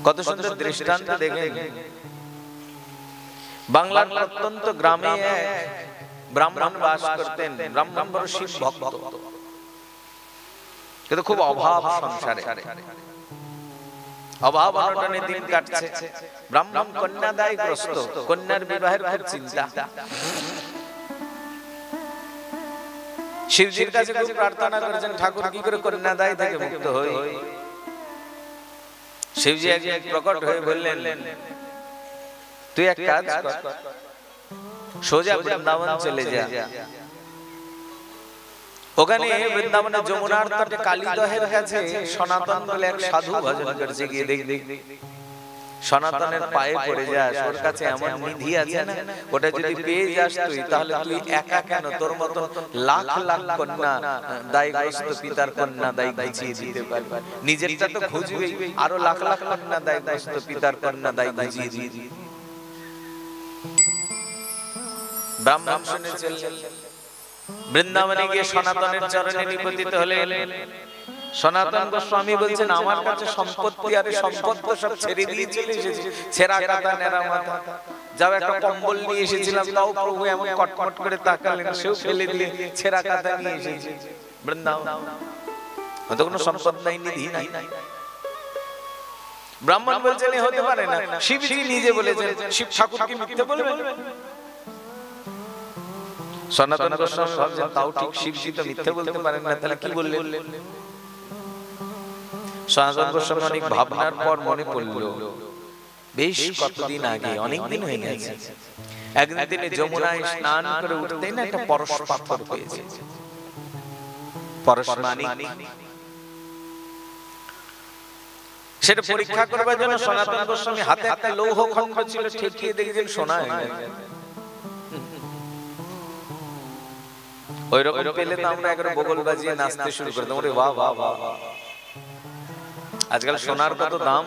কত সুন্দর দৃষ্টান্ত দেখেন। বাংলার প্রত্যন্ত গ্রামে ব্রাহ্মণ বাস করতেন। ব্রাহ্মণ বড় শিব ভক্ত, কিন্তু খুব অভাব সংসারে, অভাব অনটনে দিন কাটছে। ব্রাহ্মণ কন্যাদায়গ্রস্ত, কন্যার বিবাহের খুব চিন্তা। শিবজির কাছে খুব প্রার্থনা করেছেন, ঠাকুর কি করে কন্যাদায় থেকে মুক্ত হই। শিবজি একদিন প্রকট হয়ে বললেন, তুই এক কাজ কর, সোজা বৃন্দাবন চলে যা। ওখানে বৃন্দাবনে যমুনার তটে কালীদহের কাছে সনাতন বলে এক সাধু ভজন করছে, গিয়ে দেখ। সনাতনের পায়ে পড়ে যাস, ওর কাছে এমন নিধি আছে না, ওটা যদি পেয়ে যাস তুই, তাহলে তুই একা কেন, তোর মতো লাখ লাখ কন্যা দায়গ্রস্ত পিতার কন্যা দায় বুঝিয়ে দিতে পারবে। নিজেরটা তো খুঁজবেই, আরো লাখ লাখ কন্যা দায়গ্রস্ত পিতার কন্যা দায় বুঝিয়ে দিবি। ব্রাহ্মণ শুনে চললেন। বৃন্দাবনে গিয়ে সনাতনের চরণে নিপতিত হলেন। সনাতন গোস্বামী বলছেন, আমার কাছে সম্পত্তি আর সম্পদ সব ছেড়ে দিয়ে চলে এসেছি, ছেঁড়া কাটা নেড়া মাথা। যাও একটা কম্বল নিয়ে এসেছিলাম, তাও প্রভু এমন কটকট করে তাকালেন, সেও ফেলে দিয়ে ছেঁড়া কাটা নিয়ে এসেছি বৃন্দাবন। হয়তো কোনো সম্পদ নাই, নিধি নাই। ব্রাহ্মণ বলছেন, হতে পারে না, শিবজি নিজে বলেছেন। শিব ঠাকুর কি মিথ্যে বলবেন? সনাতন গোস্বামী ভাবছেন, তাও ঠিক, শিবজি তো মিথ্যে বলতে পারেন না, তাহলে কি বললেন? সনাতন গোস্বামী অনেক ভাবনার পর মনে পড়ল, বেশ কতদিন আগে, অনেক দিন হয়ে গেছে, একদিন তিনি যমুনায় স্নান করে উঠতেই না একটা পরশ পাথর পেয়েছে। পরশ মানিক। সেটা পরীক্ষা করবার জন্য সনাতন গোস্বামী হাতে একটা লৌহ খণ্ড ছিল, ঠেকিয়ে দেখেছেন সোনা হয়ে গেছে। ওইরকম পেলে তো আমরা একবার বগল বাজিয়ে নাচতে শুরু করে দেবো, বাহ বাহ বাহ। আজকাল সোনার কত দাম।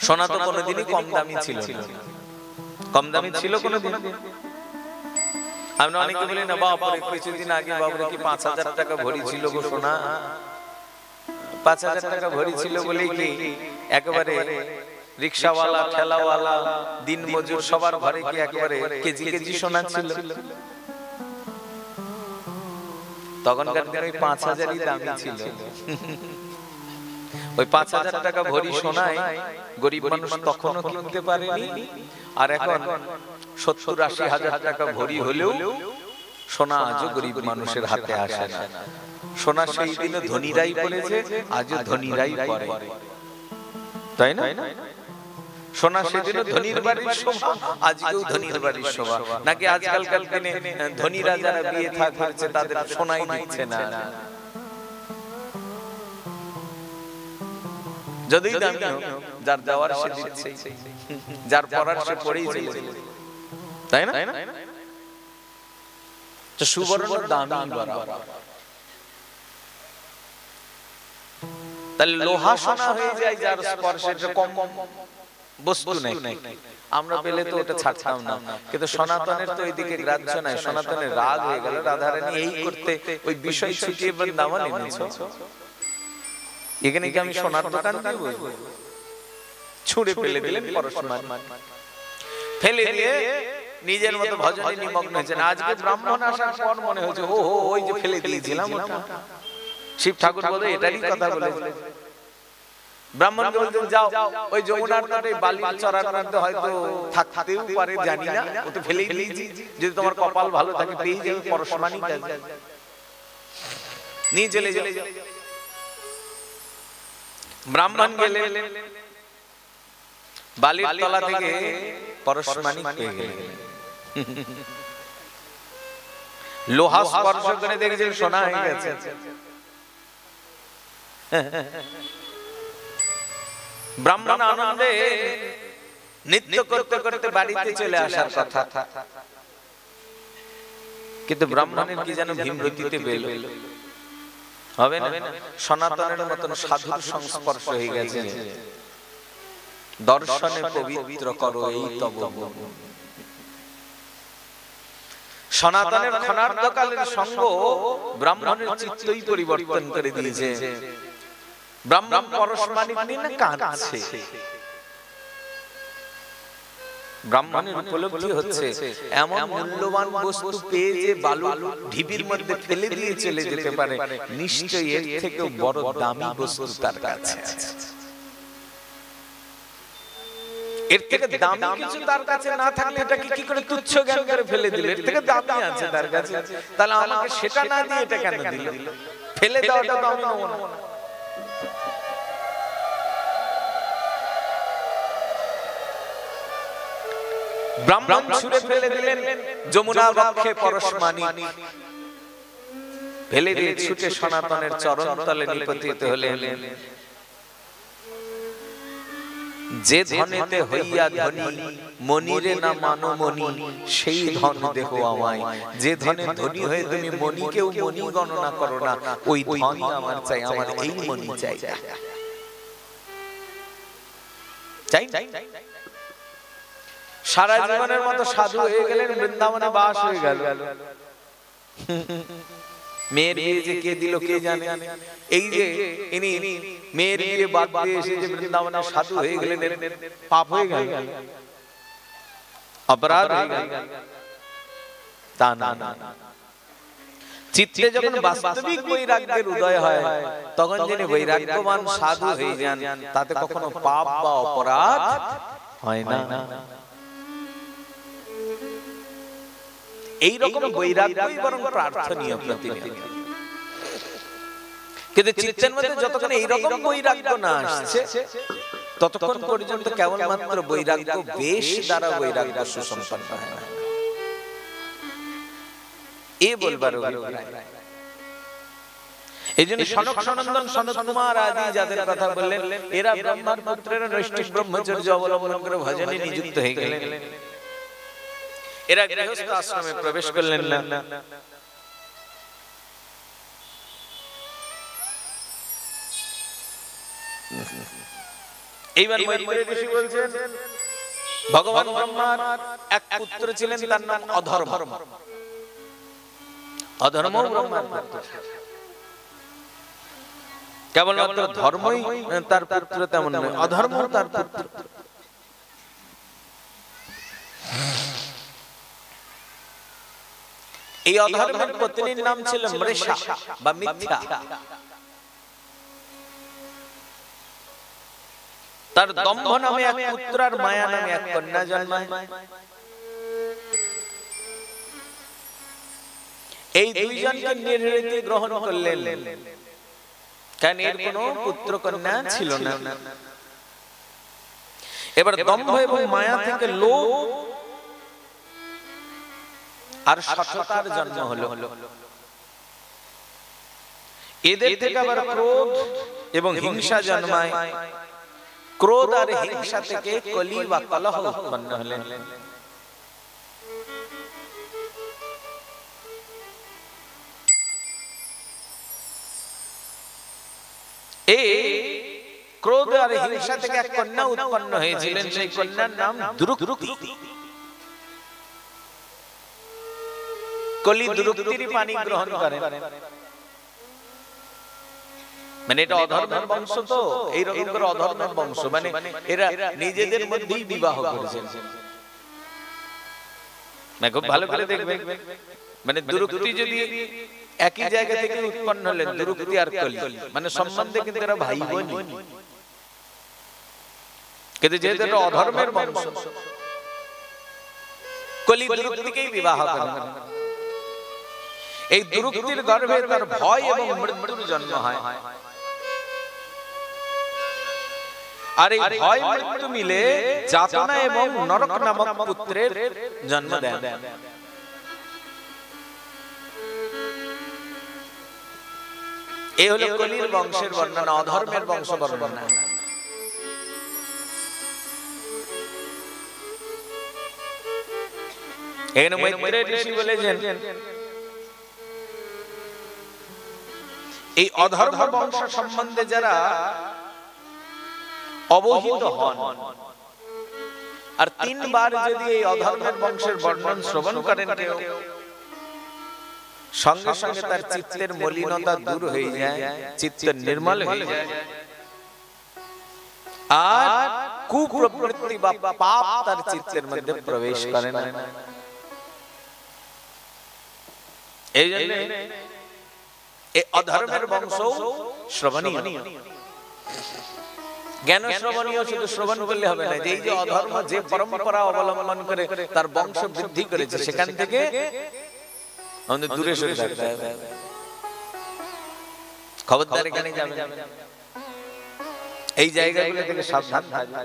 সোনা তো কোনোদিনই কম দামি ছিল না। কম দামি ছিল কোনোদিন? আমরা অনেকে বলি না, বাপরে কিছুদিন আগে বাবুরে কি ৫,০০০ টাকা ভরি ছিল গো সোনা। ৫,০০০ টাকা ভরি ছিল বলে কি একেবারে রিক্সাওয়ালা, ঠেলাওয়ালা, দিন মজুর সবার ঘরে কি একেবারে কেজি কেজি সোনা ছিল? তখনকার দিনে ওই ৫,০০০ই দামি ছিল। ওই ৫,০০০ টাকা ভরি সোনায় গরিব মানুষ তখনও কিনতে পারেনি। আর এখন ৭০-৮০ হাজার টাকা ভরি হলেও সোনা আজও গরিব মানুষের হাতে আসে না। সোনা সেই দিনে ধনীরাই পড়েছে, আজও ধনীরাই পরে, তাই না? সোনা সেদিনও ধনীর বাড়ির শোভা, আজকেও ধনীর বাড়ির শোভা। নাকি আজকালকার দিনে ধনীরা যারা বিয়ে থা করছে তাদের সোনাই দিচ্ছে না? যতই দামি হোক, যার দেওয়ার সে দিচ্ছে, যার পরার সে পরেই চলেছে, তাই না? তো সুবর্ণ দামি বরাবর। তাহলে লোহা সোনা হয়ে যায় যার স্পর্শে, কম বস্তু নেই। আমরা পেলে তো ওটা ছাড়তাম না, কিন্তু সনাতনের তো এইদিকে গ্রাহ্য নাই। সনাতনের রাগ হয়ে গেল, রাধারানী এই করতে ওই বিষয় ছুটিয়ে বৃন্দাবন এনেছো। এখানে কি আমি সোনার দোকান দিব? ছুঁড়ে ফেলে দিলেন পরশমান, ফেলে দিয়ে নিজের মতো ভজনে নিমগ্ন হয়েছেন। আজকে ব্রাহ্মণ আসার পর মনে হয়েছে, ও ওই যে ফেলে দিয়েছিলাম ওটা। শিব ঠাকুর বলে এটারই কথা বলেছে। ব্রাহ্মণকে বলতেন, যাও ওই যমুনার তটে বালির চড়ার মধ্যে হয়তো থাকতেও পারে, জানি না, ও তো ফেলেই দিয়েছি, যদি তোমার কপাল ভালো থাকে পেয়ে যাবে পরশমানি। নিয়ে চলে যাও। ব্রাহ্মণ গেলে বালির তলা থেকে পরশমানি পেয়ে গেলেন। লোহা স্পর্শ করে দেখেছেন সোনা হয়ে গেছে। ব্রাহ্মণ আনন্দে নৃত্য করতে করতে বাড়িতে চলে আসার কথা, কিন্তু ব্রাহ্মণের কি যেন ভীমরতিতে পেল, হবে না? সনাতনের মতন সাধুর সংস্পর্শ হয়ে গেছে। দর্শনে পবিত্র করো এই তব মন। সনাতনের ক্ষণার্ধকালের সঙ্গ ব্রাহ্মণের চিত্তই পরিবর্তন করে দিয়েছে। ব্রাহ্মণ পরশমানিক নিয়ে না কাঁদছে। ব্রাহ্মণের উপলব্ধি হচ্ছে এমন মূল্যবান বস্তু পেয়ে যে বালু ঢিবির মধ্যে ফেলে দিয়ে চলে যেতে পারে, নিশ্চয়ই এর থেকে বড় দামি বস্তু তার কাছে আছে। এর থেকে দামি কিছু তার কাছে না থাকলে এটাকে কি করে তুচ্ছ জ্ঞান করে ফেলে দিল? এর থেকে দামি আছে তার কাছে, তাহলে আমাকে সেটা না দিয়ে এটা কেন দিল? ফেলে দেওয়াটা তো আমি নেব না। ব্রাহ্মণ ছুঁড়ে ফেলে দিলেন যমুনা বক্ষে পরশমানিক, ফেলে দিয়ে ছুটে সনাতনের চরণ তলে নিপতিত হলেন। যে ধনেতে হইয়া ধনী, মনিরে না মানো মনি, সেই ধন দেহ আমায়। যে ধনে ধনী হয়ে তুমি মনিকেও মনি গণনা করো না, ওই ধনই আমার চাই, আমার এই মনি চাই। সারা জীবনের মতো সাধু হয়ে গেলেন, বৃন্দাবনে বাস হয়ে গেল। মেয়ের বিয়ে যে কে দিল কে জানে। এই যে ইনি মেয়ের বিয়ে বাদ দিয়ে এসে যে বৃন্দাবনে সাধু হয়ে গেলেন, পাপ হয়ে গেল, অপরাধ হয়ে গেল? তা না, চিত্তে যখন বাস্তবিক বৈরাগ্যের উদয় হয়, তখন যিনি বৈরাগ্যবান সাধু হয়ে যান, তাতে কখনো পাপ বা অপরাধ হয় না। এইরকম বৈরাগ্যই বরং প্রার্থনীয় প্রতিনিয়ত। কিন্তু চিত্তের মধ্যে যতক্ষণ এইরকম বৈরাগ্য না আসছে, ততক্ষণ পর্যন্ত কেবলমাত্র বৈরাগ্য বেশ দ্বারা বৈরাগ্য সুসম্পন্ন হয় না। এ বলবার অভিপ্রায়। এই জন্য সনক সনন্দন সনত কুমার আদি যাদের কথা বললেন, এরা ব্রহ্মার পুত্রেরা নৈষ্ঠিক ব্রহ্মচর্য অবলম্বন করে ভজনে নিযুক্ত হয়ে গেলেন। এরা গৃহস্থ আশ্রমে প্রবেশ করলেন না। এইবার মৈত্রেয় ঋষি বলছেন, ভগবান ব্রহ্মার এক পুত্র ছিলেন, তার নাম অধর্ম। অধর্ম ব্রহ্মার পুত্র। কেবলমাত্র ধর্মই তার পুত্র তেমন নয়, অধর্ম তার পুত্র। এই অধর্মের পত্নীর নাম ছিল মৃষা বা মিথ্যা। তার দম্ভ নামে এক পুত্র আর মায়া নামে এক কন্যা জন্মায়। এই দুইজনকে নির্হৃতি গ্রহণ করলেন, কারণ এর কোনো পুত্র কন্যা ছিল না। এবার দম্ভ এবং মায়া থেকে লোভ আর সততার জন্ম হলো। এদের থেকে আবার ক্রোধ এবং হিংসা জন্মায়। ক্রোধ আর হিংসা থেকে কলি বা কলহ উৎপন্ন হলেন। এই ক্রোধ আর হিংসা থেকে এক কন্যা উৎপন্ন হয়েছিলেন, সেই কন্যার নাম দ্রুক্তি। কলি দ্রুক্তির পানি গ্রহণ করেন। মানে এটা অধর্মের বংশ, তো এইরকম করে অধর্মের বংশ, মানে এরা নিজেদের মধ্যেই বিবাহ করেছেন। খুব ভালো করে দেখবেন, মানে দ্রুক্তি যদি একই জায়গা থেকে উৎপন্ন হলেন, দ্রুক্তি আর কলি, মানে সম্বন্ধে কিন্তু এরা ভাই বোন। কিন্তু যেহেতু এটা অধর্মের বংশ, কলি দ্রুক্তিকেই বিবাহ করেন। এই দ্রুক্তির গর্ভে তার ভয় এবং মৃত্যুর জন্ম হয়। আর এই ভয় মৃত্যু মিলে যাতনা এবং নরক নামক পুত্রের জন্ম দেন। এই হলো কলির বংশের বর্ণনা, অধর্মের বংশ বর্ণনা। এখানে মৈত্রেয় ঋষি বলেছেন, এই অধর্ম বংশ সম্বন্ধে যারা অবহিত হন আর তিনবার যদি এই অধর্মের বংশের বর্ণন শ্রবণ করেন কেউ, সঙ্গে সঙ্গে তার চিত্তের মলিনতা দূর হয়ে যায়, চিত্ত নির্মল হয়ে যায়। আর কুপ্রবৃত্তি বা পাপ তার চিত্তের মধ্যে প্রবেশ করে না। এই জন্য এই অধর্মের বংশ শ্রবণীয়। জ্ঞান শ্রবণীয়, শুধু শ্রবণ করলে হবে না, যে এই যে অধর্ম যে পরম্পরা অবলম্বন করে তার বংশ বৃদ্ধি করেছে, সেখান থেকে আমাদের দূরে সরে থাকতে হবে। খবরদার এখানে যাবে, এই জায়গাগুলো থেকে সাবধান থাকবে।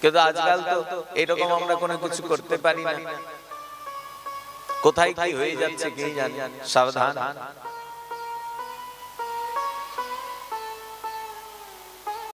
কিন্তু আজকাল তো এরকম আমরা কোনো কিছু করতে পারি না, কোথায় কি হয়ে যাচ্ছে কে জানে। সাবধান।